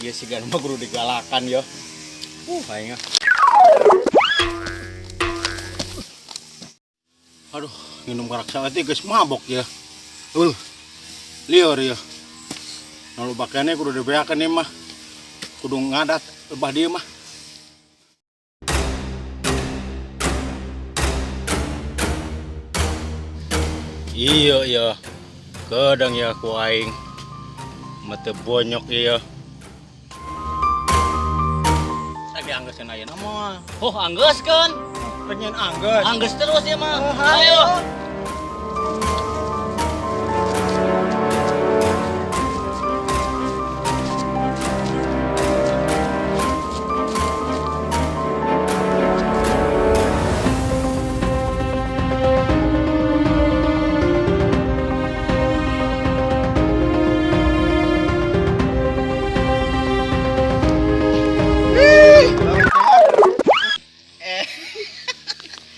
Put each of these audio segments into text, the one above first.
Iya sih kan mah kudu digalakan ya. Kayaknya. Aduh, minum karak sawit geus mabok ya. Lieur ya. Lalu pakaiannya kudu dibeakeun ieu mah. Kudu ngadat lebah dia mah. Iya. Kadang ya ku aing. Mate bonyok ieu. Lagi anggeuskeun ayeuna mah. Oh, anggeuskeun. Pengen anggeus. Anggeus terus ya mah. Ayo.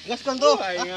Gaskeun tuh. Aing